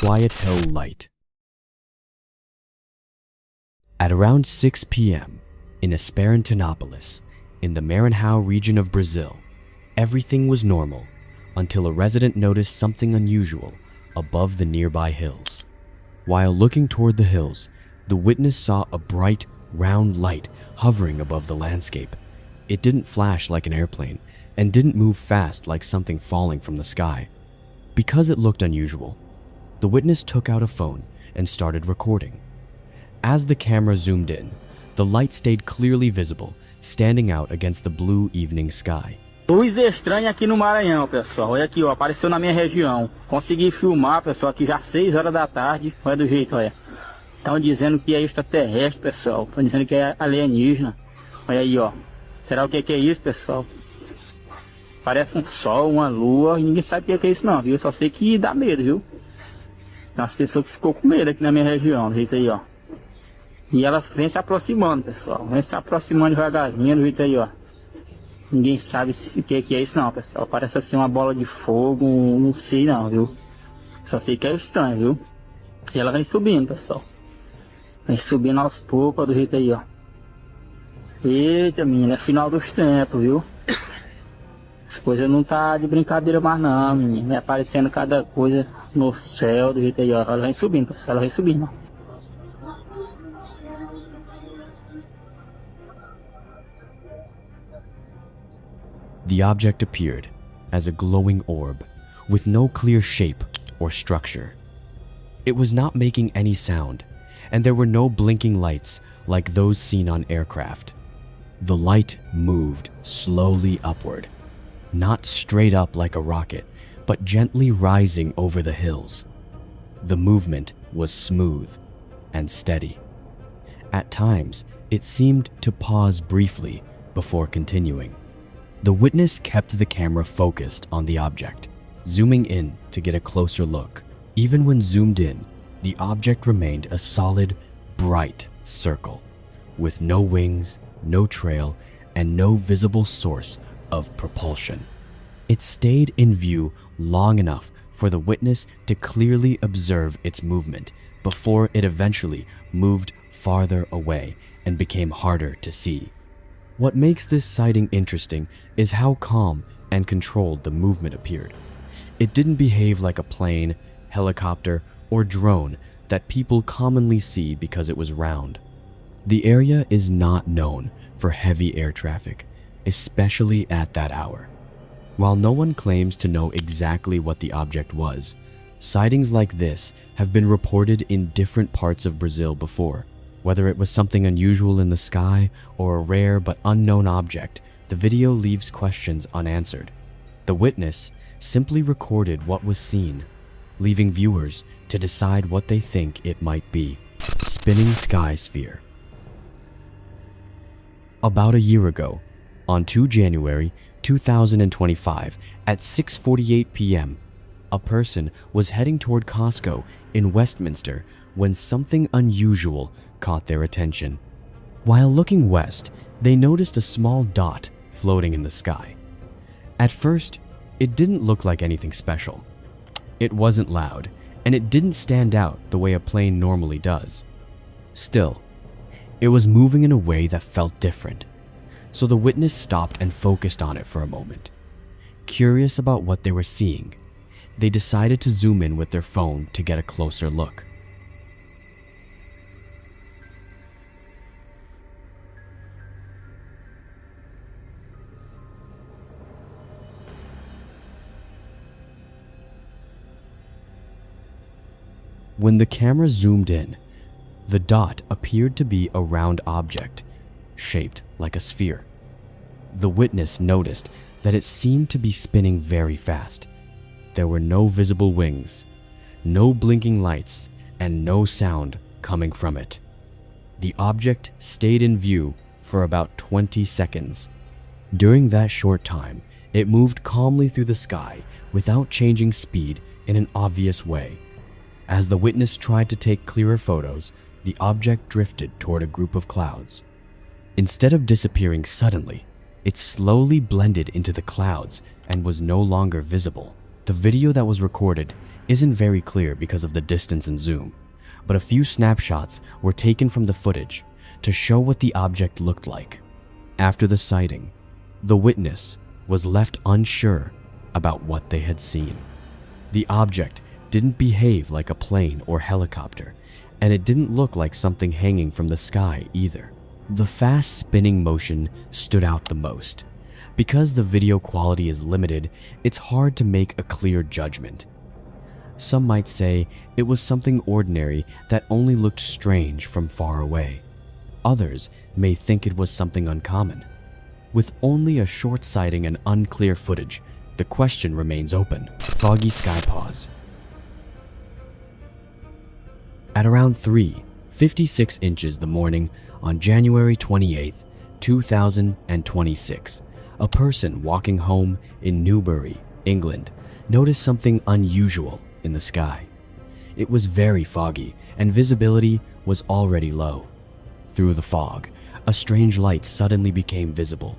quiet hill light. At around 6 p.m. in Esperantonopolis, in the Maranhão region of Brazil, everything was normal until a resident noticed something unusual above the nearby hills. While looking toward the hills, the witness saw a bright, round light hovering above the landscape. It didn't flash like an airplane and didn't move fast like something falling from the sky. Because it looked unusual, the witness took out a phone and started recording. As the camera zoomed in, the light stayed clearly visible, standing out against the blue evening sky. Luz estranha aqui no Maranhão, pessoal. Olha aqui, ó, apareceu na minha região. Consegui filmar, pessoal, aqui já 6 horas da tarde. Olha do jeito, olha. Estão dizendo que é extraterrestre, pessoal. Estão dizendo que é alienígena. Olha aí, ó. Será o que é isso, pessoal? Parece um sol, uma lua, e ninguém sabe o que é isso não, viu? Só sei que dá medo, viu? Tem umas pessoas que ficou com medo aqui na minha região, do jeito aí, ó. E ela vem se aproximando, pessoal. Vem se aproximando devagarzinho, do jeito aí, ó. Ninguém sabe o que é isso não, pessoal. Parece assim uma bola de fogo, não sei não, viu? Só sei que é estranho, viu? E ela vem subindo, pessoal. Vem subindo aos poucos, do jeito aí, ó. Eita, menina, é final dos tempos, viu? As coisas não tá de brincadeira mais não, menina. Vem aparecendo cada coisa no céu, do jeito aí, ó. Ela vem subindo, pessoal. Ela vem subindo, ó. The object appeared as a glowing orb with no clear shape or structure. It was not making any sound, and there were no blinking lights like those seen on aircraft. The light moved slowly upward, not straight up like a rocket, but gently rising over the hills. The movement was smooth and steady. At times, it seemed to pause briefly before continuing. The witness kept the camera focused on the object, zooming in to get a closer look. Even when zoomed in, the object remained a solid, bright circle, with no wings, no trail, and no visible source of propulsion. It stayed in view long enough for the witness to clearly observe its movement before it eventually moved farther away and became harder to see. What makes this sighting interesting is how calm and controlled the movement appeared. It didn't behave like a plane, helicopter, or drone that people commonly see because it was round. The area is not known for heavy air traffic, especially at that hour. While no one claims to know exactly what the object was, sightings like this have been reported in different parts of Brazil before. Whether it was something unusual in the sky or a rare but unknown object, the video leaves questions unanswered. The witness simply recorded what was seen, leaving viewers to decide what they think it might be. Spinning sky sphere. About a year ago, on 2 January 2025 at 6:48 p.m., a person was heading toward Costco in Westminster when something unusual caught their attention. While looking west, they noticed a small dot floating in the sky. At first, it didn't look like anything special. It wasn't loud, and it didn't stand out the way a plane normally does. Still, it was moving in a way that felt different, so the witness stopped and focused on it for a moment. Curious about what they were seeing, they decided to zoom in with their phone to get a closer look. When the camera zoomed in, the dot appeared to be a round object, shaped like a sphere. The witness noticed that it seemed to be spinning very fast. There were no visible wings, no blinking lights, and no sound coming from it. The object stayed in view for about 20 seconds. During that short time, it moved calmly through the sky without changing speed in an obvious way. As the witness tried to take clearer photos, the object drifted toward a group of clouds. Instead of disappearing suddenly, it slowly blended into the clouds and was no longer visible. The video that was recorded isn't very clear because of the distance and zoom, but a few snapshots were taken from the footage to show what the object looked like. After the sighting, the witness was left unsure about what they had seen. The object didn't behave like a plane or helicopter, and it didn't look like something hanging from the sky either. The fast spinning motion stood out the most. Because the video quality is limited, it's hard to make a clear judgment. Some might say it was something ordinary that only looked strange from far away. Others may think it was something uncommon. With only a short sighting and unclear footage, the question remains open. Foggy sky pause. At around 3:56 inches the morning on January 28, 2026, a person walking home in Newbury, England, noticed something unusual in the sky. It was very foggy and visibility was already low. Through the fog, a strange light suddenly became visible.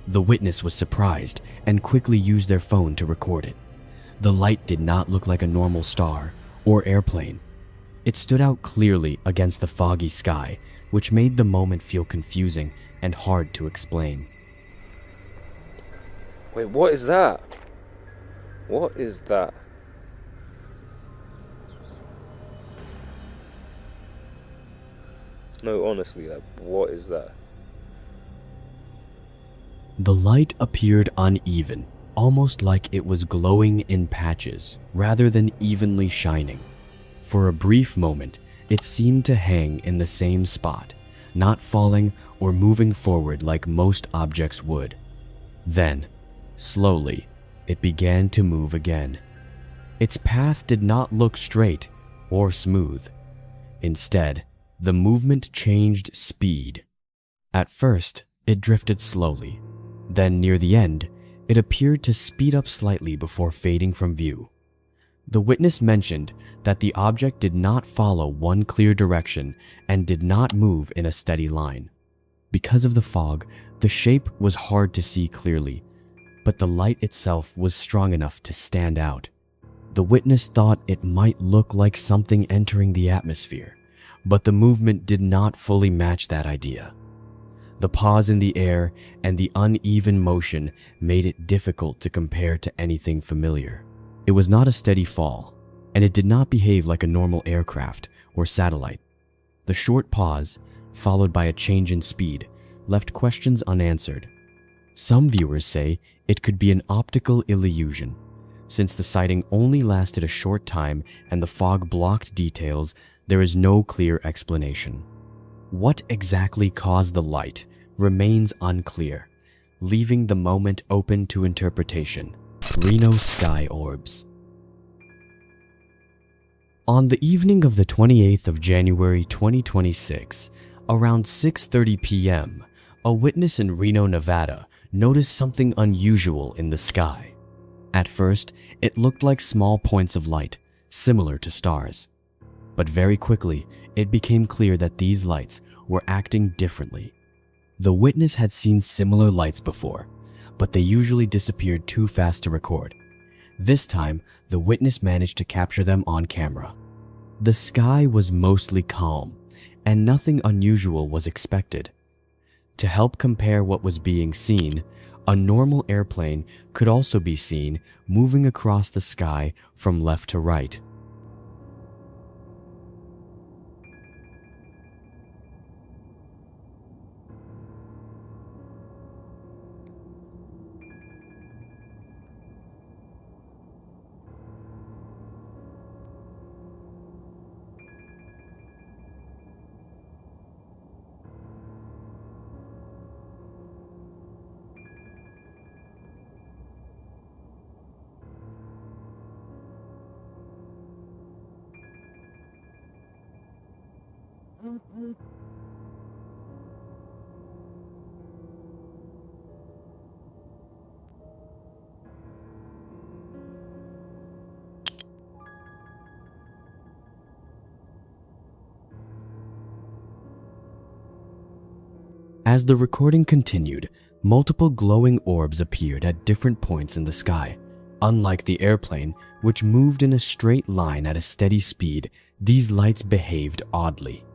The witness was surprised and quickly used their phone to record it. The light did not look like a normal star or airplane. It stood out clearly against the foggy sky, which made the moment feel confusing and hard to explain. Wait, what is that? What is that? No, honestly, like, what is that? The light appeared uneven, almost like it was glowing in patches rather than evenly shining. For a brief moment, it seemed to hang in the same spot, not falling or moving forward like most objects would. Then, slowly, it began to move again. Its path did not look straight or smooth. Instead, the movement changed speed. At first, it drifted slowly. Then, near the end, it appeared to speed up slightly before fading from view. The witness mentioned that the object did not follow one clear direction and did not move in a steady line. Because of the fog, the shape was hard to see clearly, but the light itself was strong enough to stand out. The witness thought it might look like something entering the atmosphere, but the movement did not fully match that idea. The pause in the air and the uneven motion made it difficult to compare to anything familiar. It was not a steady fall, and it did not behave like a normal aircraft or satellite. The short pause, followed by a change in speed, left questions unanswered. Some viewers say it could be an optical illusion. Since the sighting only lasted a short time and the fog blocked details, there is no clear explanation. What exactly caused the light remains unclear, leaving the moment open to interpretation. Reno sky orbs. On the evening of the 28th of January 2026, around 6:30 p.m., a witness in Reno, Nevada, noticed something unusual in the sky. At first, it looked like small points of light, similar to stars. But very quickly, it became clear that these lights were acting differently. The witness had seen similar lights before, but they usually disappeared too fast to record. This time, the witness managed to capture them on camera. The sky was mostly calm, and nothing unusual was expected. To help compare what was being seen, a normal airplane could also be seen moving across the sky from left to right. As the recording continued, multiple glowing orbs appeared at different points in the sky. Unlike the airplane, which moved in a straight line at a steady speed, these lights behaved oddly.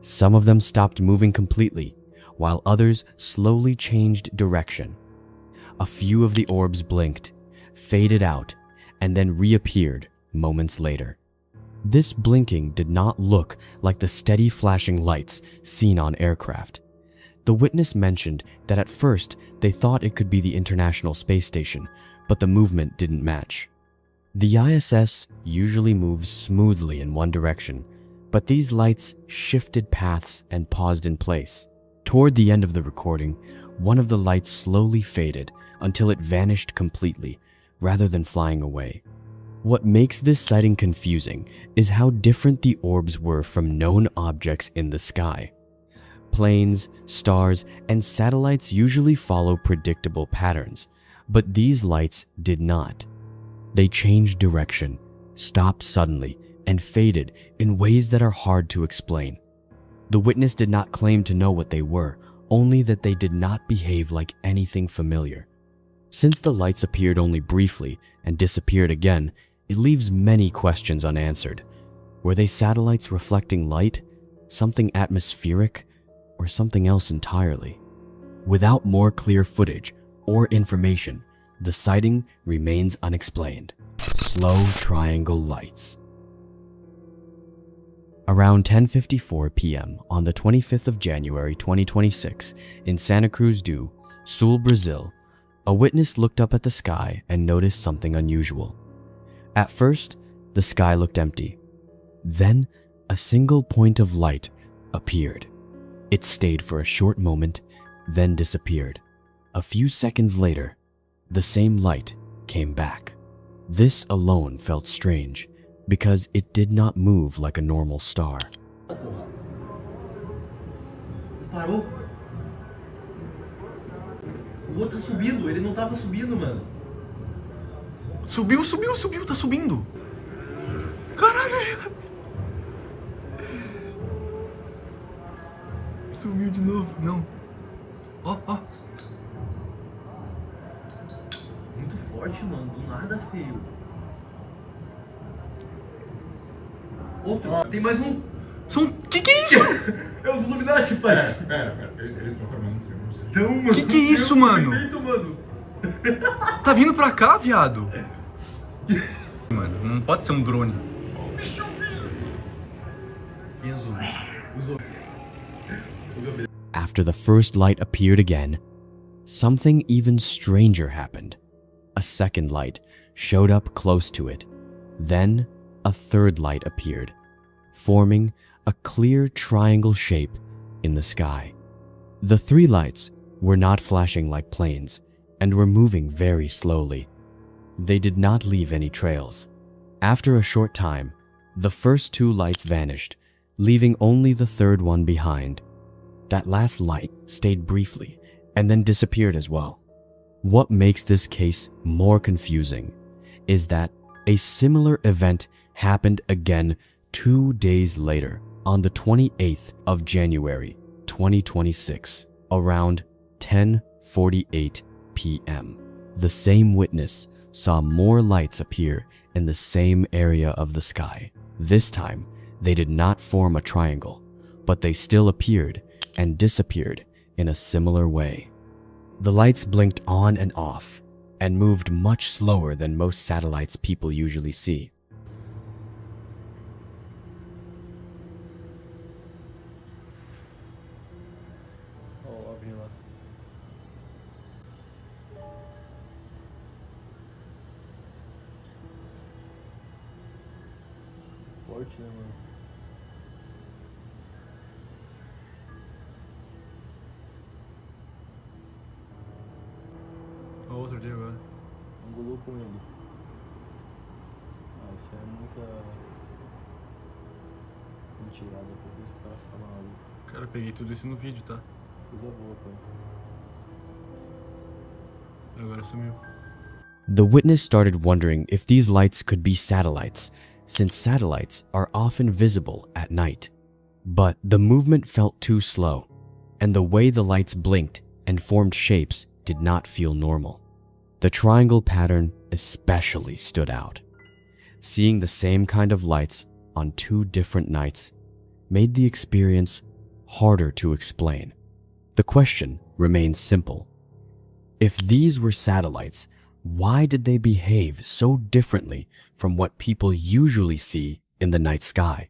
Some of them stopped moving completely, while others slowly changed direction. A few of the orbs blinked, faded out, and then reappeared moments later. This blinking did not look like the steady flashing lights seen on aircraft. The witness mentioned that at first they thought it could be the International Space Station, but the movement didn't match. The ISS usually moves smoothly in one direction, but these lights shifted paths and paused in place. Toward the end of the recording, one of the lights slowly faded until it vanished completely, rather than flying away. What makes this sighting confusing is how different the orbs were from known objects in the sky. Planes, stars, and satellites usually follow predictable patterns, but these lights did not. They changed direction, stopped suddenly, and faded in ways that are hard to explain. The witness did not claim to know what they were, only that they did not behave like anything familiar. Since the lights appeared only briefly and disappeared again, it leaves many questions unanswered. Were they satellites reflecting light, something atmospheric, or something else entirely? Without more clear footage or information, the sighting remains unexplained. Slow triangle lights. Around 10:54 p.m. on the 25th of January 2026 in Santa Cruz do Sul, Brazil, a witness looked up at the sky and noticed something unusual. At first, the sky looked empty. Then, a single point of light appeared. It stayed for a short moment, then disappeared. A few seconds later, the same light came back. This alone felt strange, because it did not move like a normal star. Parou? O outro tá subindo, ele não tava subindo, mano. Subiu, tá subindo. Caralho! Sumiu de novo, não. Ó. Muito forte, mano, do nada, feio. Outro, tem mais um. Que é isso? É os Illuminati, pai. Pera, eles estão formando um triângulo. Então, mano. Que é isso, mano? Perfeito, mano. Tá vindo pra cá, viado? Mano, não pode ser um drone. Quem é Usou. After the first light appeared again, something even stranger happened. A second light showed up close to it. Then, a third light appeared, forming a clear triangle shape in the sky. The three lights were not flashing like planes and were moving very slowly. They did not leave any trails. After a short time, the first two lights vanished, leaving only the third one behind. That last light stayed briefly and then disappeared as well. What makes this case more confusing is that a similar event happened again 2 days later, on the 28th of January 2026, around 10:48 p.m. The same witness saw more lights appear in the same area of the sky. This time, they did not form a triangle, but they still appeared and disappeared in a similar way. The lights blinked on and off and moved much slower than most satellites people usually see. Forte, né, mano? Ó, outro dia agora. Angulou com ele. Ah, isso é muita mentirada pra ver se o cara ficar maluco. Cara, peguei tudo isso no vídeo, tá? Coisa boa, pai. Agora sumiu. The witness started wondering if these lights could be satellites, since satellites are often visible at night. But the movement felt too slow, and the way the lights blinked and formed shapes did not feel normal. The triangle pattern especially stood out. Seeing the same kind of lights on 2 different nights made the experience harder to explain. The question remains simple. If these were satellites, why did they behave so differently from what people usually see in the night sky?